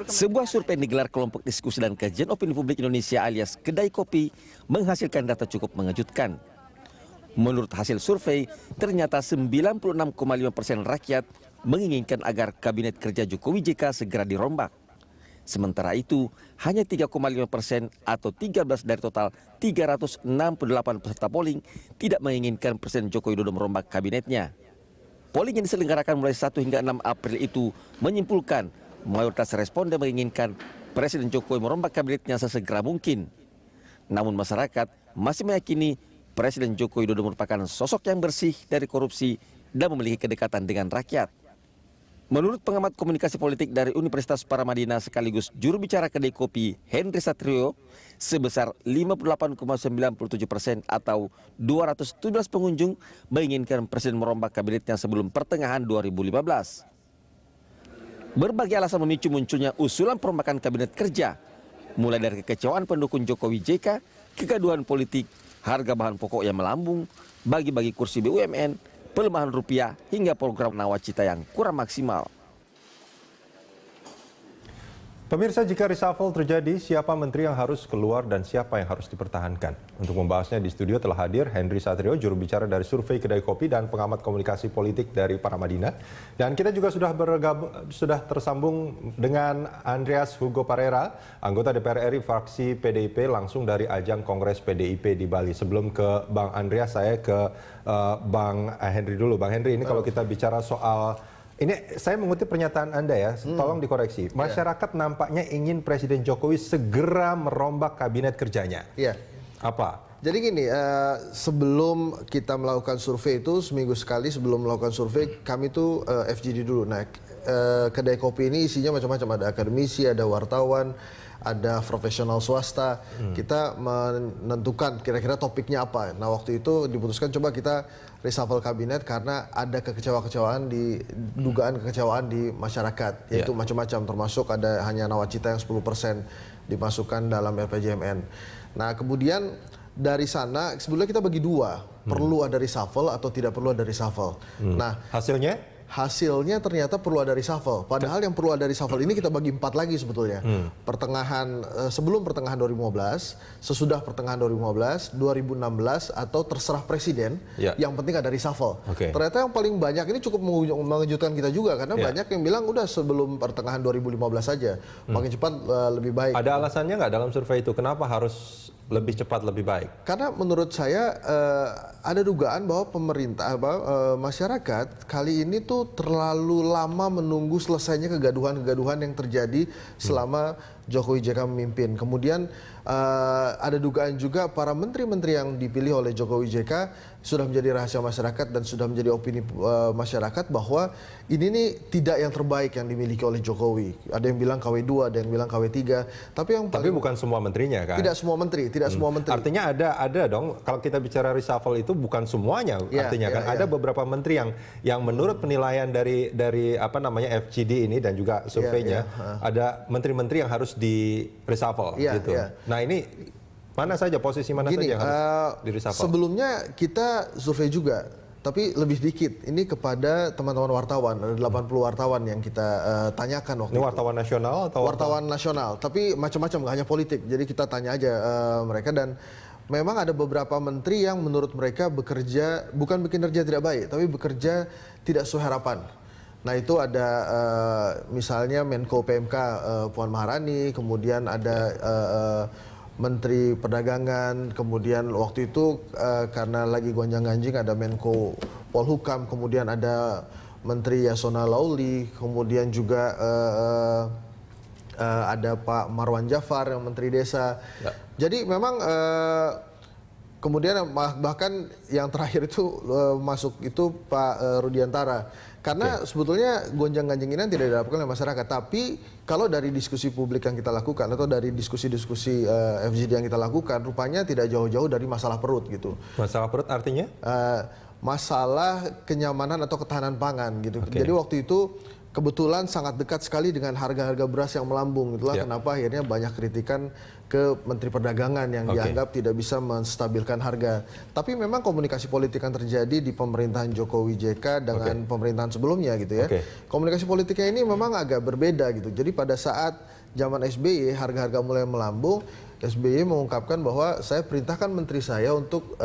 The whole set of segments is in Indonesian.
Sebuah survei yang digelar kelompok diskusi dan kajian opini publik Indonesia alias Kedai Kopi menghasilkan data cukup mengejutkan. Menurut hasil survei, ternyata 96,5% rakyat menginginkan agar Kabinet Kerja Jokowi JK segera dirombak. Sementara itu, hanya 3,5% atau 13 dari total 368 peserta polling tidak menginginkan Presiden Joko Widodo merombak kabinetnya. Polling yang diselenggarakan mulai 1 hingga 6 April itu menyimpulkan mayoritas responden menginginkan Presiden Jokowi merombak kabinetnya sesegera mungkin. Namun masyarakat masih meyakini Presiden Joko Widodo merupakan sosok yang bersih dari korupsi dan memiliki kedekatan dengan rakyat. Menurut pengamat komunikasi politik dari Universitas Paramadina sekaligus juru bicara Kedai Kopi Henry Satrio, sebesar 58,97% atau 217 pengunjung menginginkan Presiden merombak kabinetnya sebelum pertengahan 2015. Berbagai alasan memicu munculnya usulan perombakan kabinet kerja, mulai dari kekecewaan pendukung Jokowi JK, kegaduhan politik, harga bahan pokok yang melambung, bagi-bagi kursi BUMN, pelemahan rupiah, hingga program nawacita yang kurang maksimal. Pemirsa, jika reshuffle terjadi, siapa menteri yang harus keluar dan siapa yang harus dipertahankan? Untuk membahasnya di studio telah hadir Henry Satrio, juru bicara dari Survei Kedai Kopi dan pengamat komunikasi politik dari Paramadina. Dan kita juga sudah tersambung dengan Andreas Hugo Parera, anggota DPR RI fraksi PDIP langsung dari ajang Kongres PDIP di Bali. Sebelum ke Bang Andreas, saya ke Bang Henry dulu. Bang Henry, ini kalau kita bicara soal ini, saya mengutip pernyataan Anda ya, tolong dikoreksi. Masyarakat nampaknya ingin Presiden Jokowi segera merombak kabinet kerjanya. Iya. Apa? Jadi gini, sebelum kita melakukan survei itu, seminggu sekali sebelum melakukan survei, kami tuh FGD dulu. Nah, Kedai Kopi ini isinya macam-macam, ada akademisi, ada wartawan, ada profesional swasta. Kita menentukan kira-kira topiknya apa. Nah, waktu itu diputuskan coba kita reshuffle kabinet karena ada dugaan kekecewaan di masyarakat, yaitu macam-macam, termasuk ada hanya nawacita yang 10% dimasukkan dalam RPJMN. Nah, kemudian dari sana sebetulnya kita bagi dua, perlu ada reshuffle atau tidak perlu ada reshuffle. Nah, hasilnya ternyata perlu ada reshuffle. Padahal yang perlu ada reshuffle ini kita bagi 4 lagi sebetulnya. Sebelum pertengahan 2015, sesudah pertengahan 2015, 2016 atau terserah presiden. Yang penting ada reshuffle. Ternyata yang paling banyak ini cukup mengejutkan kita juga karena banyak yang bilang udah sebelum pertengahan 2015 saja. Makin cepat lebih baik. Ada alasannya nggak dalam survei itu? Kenapa harus lebih cepat lebih baik? Karena menurut saya ada dugaan bahwa masyarakat kali ini tuh terlalu lama menunggu selesainya kegaduhan-kegaduhan yang terjadi selama Jokowi JK memimpin. Kemudian ada dugaan juga para menteri-menteri yang dipilih oleh Jokowi JK sudah menjadi rahasia masyarakat dan sudah menjadi opini masyarakat bahwa ini nih tidak yang terbaik yang dimiliki oleh Jokowi. Ada yang bilang KW2, ada yang bilang KW3. Tapi bukan semua menterinya kan? Tidak semua menteri, tidak semua menteri. Artinya ada dong. Kalau kita bicara reshuffle itu bukan semuanya, artinya kan ada beberapa menteri yang menurut penilaian dari FGD ini dan juga surveinya ada menteri-menteri yang harus di reshuffle gitu. Nah, ini posisi mana saja yang harus di reshuffle? Sebelumnya kita survei juga, tapi lebih dikit. Ini kepada teman-teman wartawan, ada 80 wartawan yang kita tanyakan waktu itu. Ini wartawan nasional atau wartawan nasional, tapi macam-macam, nggak hanya politik. Jadi kita tanya aja mereka, dan memang ada beberapa menteri yang menurut mereka bekerja bukan kinerja tidak baik, tapi bekerja tidak sesuai harapan. Nah, itu ada misalnya Menko PMK Puan Maharani, kemudian ada Menteri Perdagangan, kemudian waktu itu karena lagi gonjang-ganjing ada Menko Polhukam, kemudian ada Menteri Yasona Lauli, kemudian juga ada Pak Marwan Jafar yang Menteri Desa. Jadi memang kemudian bahkan yang terakhir itu masuk itu Pak Rudiantara. Karena sebetulnya gonjang-ganjing ini tidak dilakukan oleh masyarakat. Tapi kalau dari diskusi publik yang kita lakukan atau dari diskusi-diskusi FGD yang kita lakukan, rupanya tidak jauh-jauh dari masalah perut gitu. Masalah perut artinya? Masalah kenyamanan atau ketahanan pangan gitu. Jadi waktu itu kebetulan sangat dekat sekali dengan harga-harga beras yang melambung. Itulah kenapa akhirnya banyak kritikan ke Menteri Perdagangan yang dianggap tidak bisa menstabilkan harga. Tapi memang komunikasi politik yang terjadi di pemerintahan Jokowi JK dengan pemerintahan sebelumnya gitu ya. Komunikasi politiknya ini memang agak berbeda gitu. Jadi pada saat zaman SBY harga-harga mulai melambung, SBY mengungkapkan bahwa saya perintahkan menteri saya untuk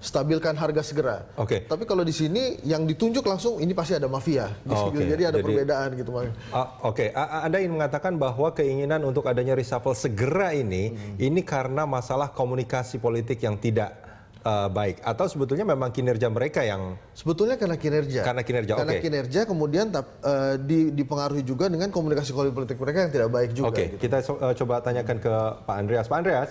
stabilkan harga segera. Tapi kalau di sini yang ditunjuk langsung ini pasti ada mafia. Jadi ada perbedaan gitu. Anda ingin mengatakan bahwa keinginan untuk adanya reshuffle segera ini karena masalah komunikasi politik yang tidak baik, atau sebetulnya memang kinerja mereka yang sebetulnya karena kinerja. Karena kinerja kemudian dipengaruhi juga dengan komunikasi politik mereka yang tidak baik juga. Gitu. Kita coba tanyakan ke Pak Andreas. Pak Andreas.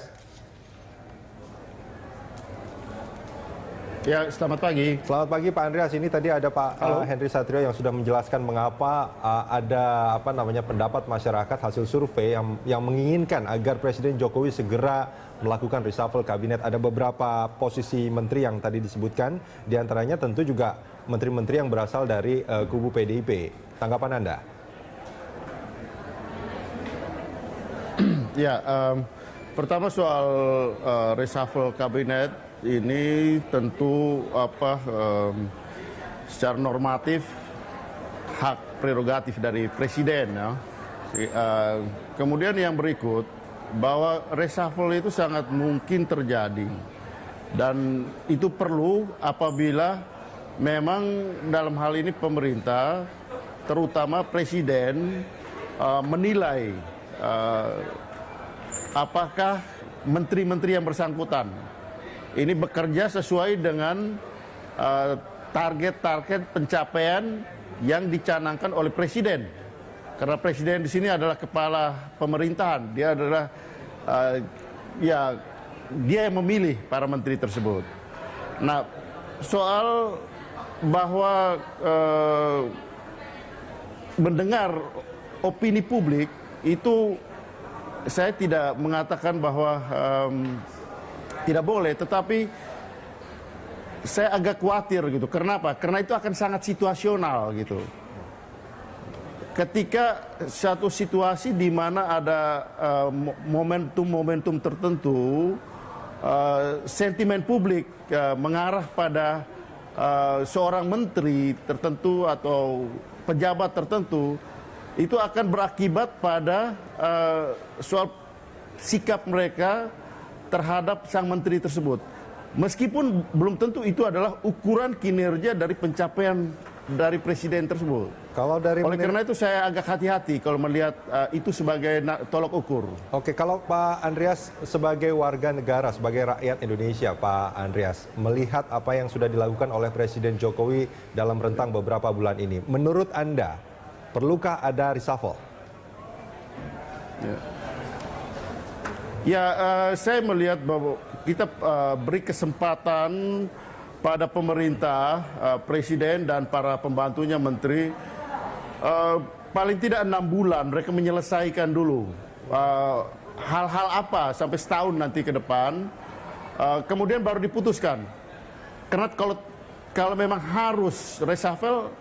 Ya, selamat pagi. Selamat pagi Pak Andreas. Ini tadi ada Pak Henry Satrio yang sudah menjelaskan mengapa ada pendapat masyarakat hasil survei yang menginginkan agar Presiden Jokowi segera melakukan reshuffle kabinet. Ada beberapa posisi menteri yang tadi disebutkan, diantaranya tentu juga menteri-menteri yang berasal dari kubu PDIP. Tanggapan Anda? Ya, pertama soal reshuffle kabinet. Ini tentu secara normatif hak prerogatif dari presiden. Ya. Kemudian yang berikut, bahwa reshuffle itu sangat mungkin terjadi. Dan itu perlu apabila memang dalam hal ini pemerintah, terutama presiden, menilai apakah menteri-menteri yang bersangkutan ini bekerja sesuai dengan target-target pencapaian yang dicanangkan oleh presiden. Karena presiden di sini adalah kepala pemerintahan, dia adalah dia yang memilih para menteri tersebut. Nah, soal bahwa mendengar opini publik itu saya tidak mengatakan bahwa tidak boleh, tetapi saya agak khawatir gitu. Kenapa? Karena itu akan sangat situasional gitu. Ketika satu situasi di mana ada momentum-momentum tertentu, sentimen publik mengarah pada seorang menteri tertentu atau pejabat tertentu, itu akan berakibat pada soal sikap mereka terhadap sang menteri tersebut. Meskipun belum tentu itu adalah ukuran kinerja dari pencapaian dari presiden tersebut. Oleh karena itu saya agak hati-hati kalau melihat itu sebagai tolok ukur. Kalau Pak Andreas sebagai warga negara, sebagai rakyat Indonesia, Pak Andreas, melihat apa yang sudah dilakukan oleh Presiden Jokowi dalam rentang beberapa bulan ini, menurut Anda, perlukah ada reshuffle? Saya melihat bahwa kita beri kesempatan pada pemerintah, presiden dan para pembantunya menteri, paling tidak 6 bulan mereka menyelesaikan dulu hal-hal apa sampai setahun nanti ke depan, kemudian baru diputuskan. Karena kalau memang harus reshuffle,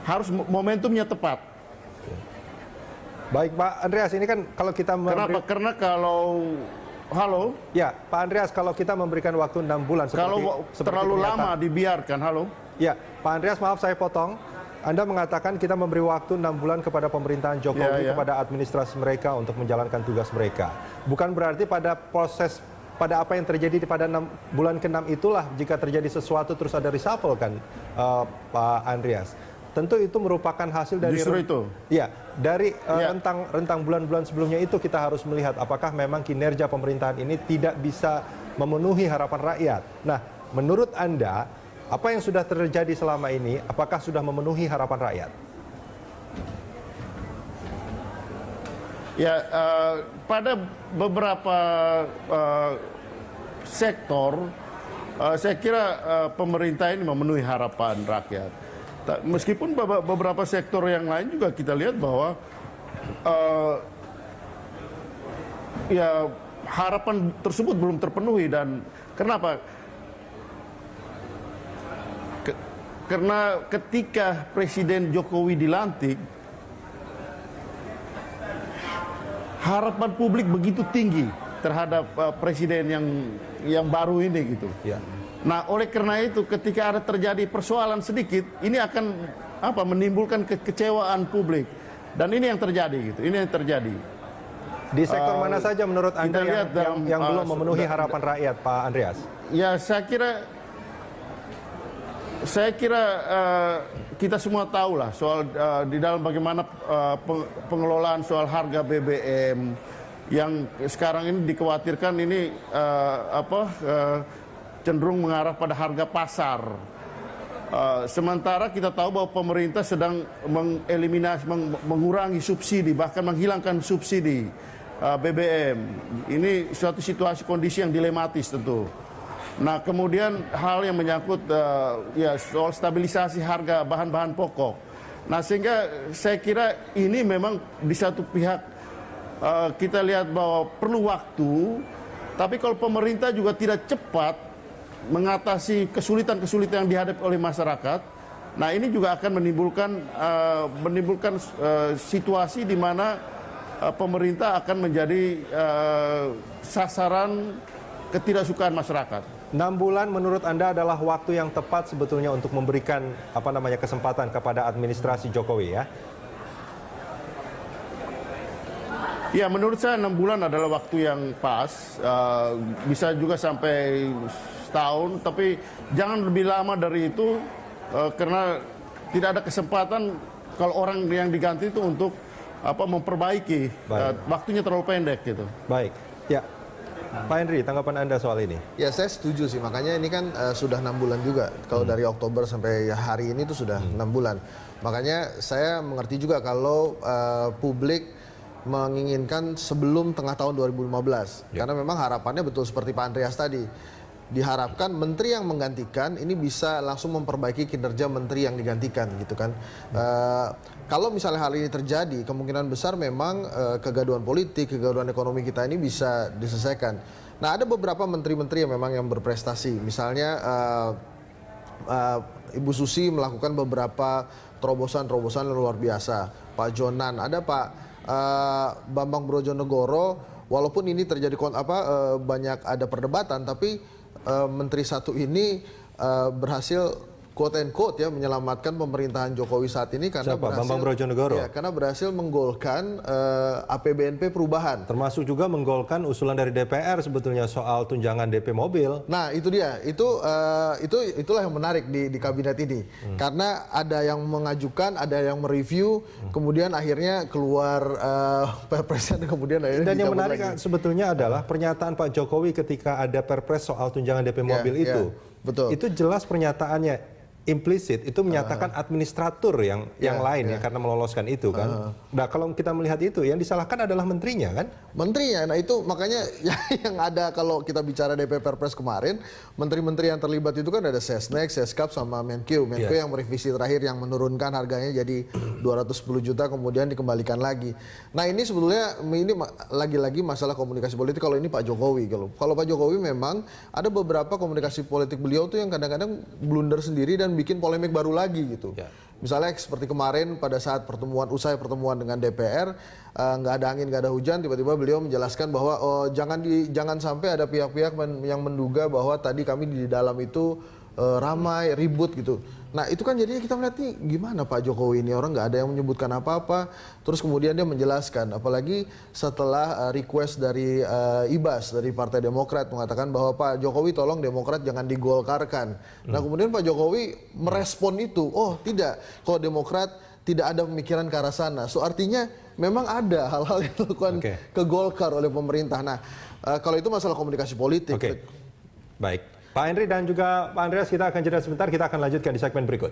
harus momentumnya tepat. Baik Pak Andreas, ini kan kalau kita Kenapa? Karena kalau Ya, Pak Andreas, kalau kita memberikan waktu 6 bulan seperti terlalu lama dibiarkan, Ya, Pak Andreas, maaf saya potong. Anda mengatakan kita memberi waktu 6 bulan kepada pemerintahan Jokowi, kepada administrasi mereka untuk menjalankan tugas mereka. Bukan berarti pada apa yang terjadi pada bulan ke-6 itulah jika terjadi sesuatu terus ada reshuffle kan, Pak Andreas. Tentu itu merupakan hasil dari rentang bulan-bulan sebelumnya itu. Kita harus melihat apakah memang kinerja pemerintahan ini tidak bisa memenuhi harapan rakyat. Nah, menurut Anda, apa yang sudah terjadi selama ini, apakah sudah memenuhi harapan rakyat? Ya, pada beberapa sektor, saya kira pemerintah ini memenuhi harapan rakyat. Meskipun beberapa sektor yang lain juga kita lihat bahwa harapan tersebut belum terpenuhi. Dan kenapa? karena ketika Presiden Jokowi dilantik, harapan publik begitu tinggi terhadap presiden yang baru ini gitu. Ya. Nah, oleh karena itu ketika ada terjadi persoalan sedikit, ini akan menimbulkan kekecewaan publik. Dan ini yang terjadi gitu. Ini yang terjadi. Di sektor mana saja menurut Anda yang belum memenuhi harapan rakyat, Pak Andreas? Ya, saya kira kita semua tahu lah soal di dalam bagaimana pengelolaan soal harga BBM yang sekarang ini dikhawatirkan ini cenderung mengarah pada harga pasar. Sementara kita tahu bahwa pemerintah sedang mengurangi subsidi, bahkan menghilangkan subsidi BBM. Ini suatu situasi kondisi yang dilematis tentu. Nah, kemudian hal yang menyangkut soal stabilisasi harga bahan-bahan pokok. Nah, sehingga saya kira ini memang di satu pihak kita lihat bahwa perlu waktu, tapi kalau pemerintah juga tidak cepat mengatasi kesulitan-kesulitan yang dihadapi oleh masyarakat, nah ini juga akan menimbulkan situasi di mana pemerintah akan menjadi sasaran ketidaksukaan masyarakat. 6 bulan menurut Anda adalah waktu yang tepat sebetulnya untuk memberikan kesempatan kepada administrasi Jokowi ya? Ya, menurut saya 6 bulan adalah waktu yang pas, bisa juga sampai setahun, tapi jangan lebih lama dari itu karena tidak ada kesempatan kalau orang yang diganti itu untuk memperbaiki. Waktunya terlalu pendek gitu. Baik, ya. Pak Henry, tanggapan Anda soal ini? Ya, saya setuju sih. Makanya ini kan sudah 6 bulan juga. Kalau dari Oktober sampai hari ini itu sudah 6 bulan. Makanya saya mengerti juga kalau publik menginginkan sebelum tengah tahun 2015. Karena memang harapannya betul seperti Pak Andreas tadi. Diharapkan menteri yang menggantikan ini bisa langsung memperbaiki kinerja menteri yang digantikan gitu kan. Kalau misalnya hal ini terjadi, kemungkinan besar memang kegaduhan politik, kegaduhan ekonomi kita ini bisa diselesaikan. Nah, ada beberapa menteri-menteri yang memang yang berprestasi. Misalnya Ibu Susi melakukan beberapa terobosan-terobosan luar biasa. Pak Jonan, ada Pak Bambang Brojonegoro, walaupun ini terjadi banyak ada perdebatan, tapi menteri satu ini berhasil quote and quote ya menyelamatkan pemerintahan Jokowi saat ini karena Siapa? berhasil Bambang Brojonegoro? Ya, karena berhasil menggolkan APBNP perubahan. Termasuk juga menggolkan usulan dari DPR sebetulnya soal tunjangan DP mobil. Nah, itu dia. Itulah yang menarik di kabinet ini. Karena ada yang mengajukan, ada yang mereview, kemudian akhirnya keluar Perpres dan kemudian akhirnya Dan yang dicabut menarik lagi. sebetulnya adalah pernyataan Pak Jokowi ketika ada Perpres soal tunjangan DP mobil itu. Betul. Itu jelas pernyataannya implisit, itu menyatakan administratur yang lain ya karena meloloskan itu kan. Nah, kalau kita melihat itu yang disalahkan adalah menterinya kan? Menterinya, nah itu makanya yang ada kalau kita bicara DP Perpres kemarin, menteri-menteri yang terlibat itu kan ada Sesnek, Seskap sama Menkeu. Menkeu yang merevisi terakhir yang menurunkan harganya jadi 210 juta kemudian dikembalikan lagi. Nah, ini sebetulnya ini lagi-lagi masalah komunikasi politik kalau ini Pak Jokowi. Kalau Pak Jokowi memang ada beberapa komunikasi politik beliau tuh yang kadang-kadang blunder sendiri dan bikin polemik baru lagi gitu. Misalnya seperti kemarin pada saat usai pertemuan dengan DPR, nggak ada angin, nggak ada hujan, tiba-tiba beliau menjelaskan bahwa jangan sampai ada pihak-pihak yang menduga bahwa tadi kami di dalam itu ramai, ribut gitu. Nah, itu kan jadinya kita melihat nih gimana Pak Jokowi ini, orang nggak ada yang menyebutkan apa-apa, terus kemudian dia menjelaskan, apalagi setelah request dari Ibas dari Partai Demokrat mengatakan bahwa Pak Jokowi tolong Demokrat jangan digolkarkan. Nah, kemudian Pak Jokowi merespon itu, oh tidak, kalau Demokrat tidak ada pemikiran ke arah sana. So artinya memang ada hal-hal yang dilakukan ke Golkar oleh pemerintah. Nah, kalau itu masalah komunikasi politik. Baik. Pak Henry dan juga Pak Andreas, kita akan jeda sebentar, kita akan lanjutkan di segmen berikut.